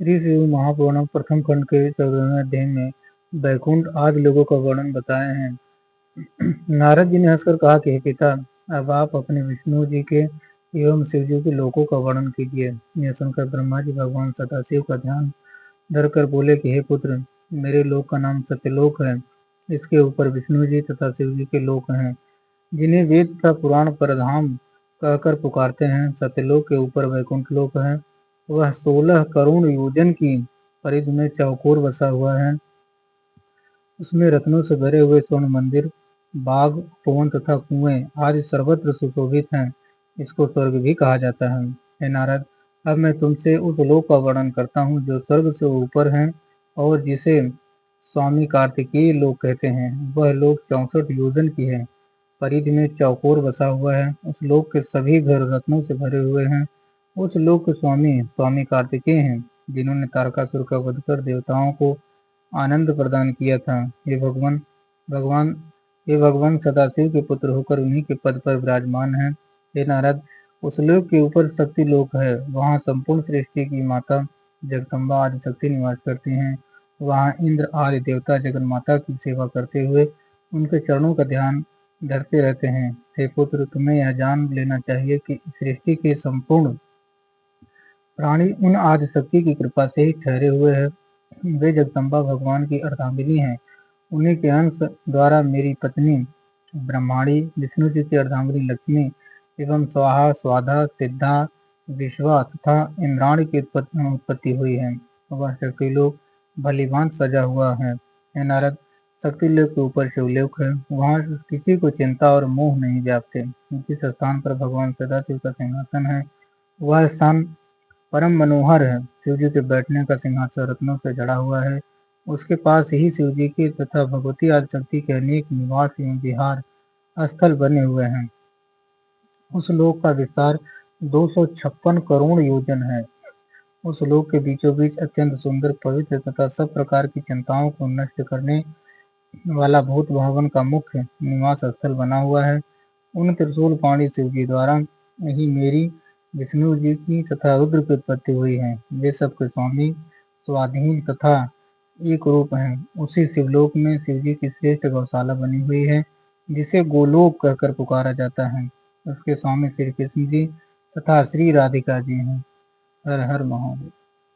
श्री शिव महापुराण प्रथम खंड के 14वें अध्याय में बैकुंठ आदि लोगों का वर्णन बताए हैं। नारद जी ने हंसकर कहा कि हे पिता, अब आप अपने विष्णु जी के एवं शिव जी के लोकों का वर्णन कीजिए। यह सुनकर ब्रह्मा जी भगवान सदाशिव का ध्यान धरकर बोले कि हे पुत्र, मेरे लोक का नाम सत्यलोक है। इसके ऊपर विष्णु जी तथा शिव जी के लोक हैं, जिन्हें वेद तथा पुराण परधाम कहकर पुकारते हैं। सत्यलोक के ऊपर वैकुंठ लोक है। वह 16 करोड़ योजन की परिधि में चौकोर बसा हुआ है। उसमें रत्नों से भरे हुए स्वर्ण मंदिर, बाग, उपवन तथा कुएं आदि सर्वत्र सुशोभित हैं। इसको स्वर्ग भी कहा जाता है। हे नारद, अब मैं तुमसे उस लोक का वर्णन करता हूँ जो स्वर्ग से ऊपर है और जिसे स्वामी कार्तिकेय लोक कहते हैं। वह लोक 64 योजन की है, परिधि में चौकोर बसा हुआ है। उस लोक के सभी घर रत्नों से भरे हुए हैं। उस लोक के स्वामी कार्तिकेय हैं, जिन्होंने तारकासुर का वध कर देवताओं को आनंद प्रदान किया था। ये भगवान ये भगवान सदाशिव के पुत्र होकर उन्हीं के पद पर विराजमान है। हे नारद, उस लोक के ऊपर शक्ति लोक है। वहाँ संपूर्ण सृष्टि की माता जगदम्बा आदि शक्ति निवास करती हैं। वहाँ इंद्र आदि देवता जगन माता की सेवा करते हुए उनके चरणों का ध्यान धरते रहते हैं। हे पुत्र, तुम्हें यह जान लेना चाहिए कि सृष्टि के संपूर्ण प्राणी उन आदि शक्ति की कृपा से ही ठहरे हुए हैं। वे जगदम्बा भगवान की अर्धांगिनी हैं। उन्हीं के अंश द्वारा मेरी पत्नी ब्रह्माणी, विष्णु जी की अर्धांगिनी लक्ष्मी एवं स्वाहा, स्वाधा, सिद्धा, विश्वा तथा इंद्राणी की उत्पत्ति हुई है। वह शक्तिलोक भलीभांत सजा हुआ है। हे नारद, शक्तिलोक के ऊपर शिवलोक है। वहाँ किसी को चिंता और मोह नहीं व्यापते। जिस स्थान पर भगवान सदाशिव का सिंहासन है, वह स्थान परम मनोहर है। शिव जी के बैठने का सिंहासन रत्नों से जड़ा हुआ है। उसके पास ही शिव जी के तथा भगवती आदिशक्ति के अनेक निवास एवं विहार स्थल बने हुए हैं। उस लोक का विस्तार 256 करोड़ योजन है। उस लोक के बीचों बीच अत्यंत सुंदर, पवित्र तथा सब प्रकार की चिंताओं को नष्ट करने वाला भूत भवन का मुख्य निवास स्थल बना हुआ है। उन त्रिशूल पाणी शिव जी द्वारा ही मेरी, विष्णु जी की तथा रुद्र की उत्पत्ति हुई है। वे सबके स्वामी, स्वाधीन तथा एक रूप हैं। उसी शिवलोक में शिव जी की श्रेष्ठ गौशाला बनी हुई है, जिसे गोलोक कहकर पुकारा जाता है। उसके स्वामी श्री कृष्ण जी तथा श्री राधिका जी हैं। हर हर महादेव।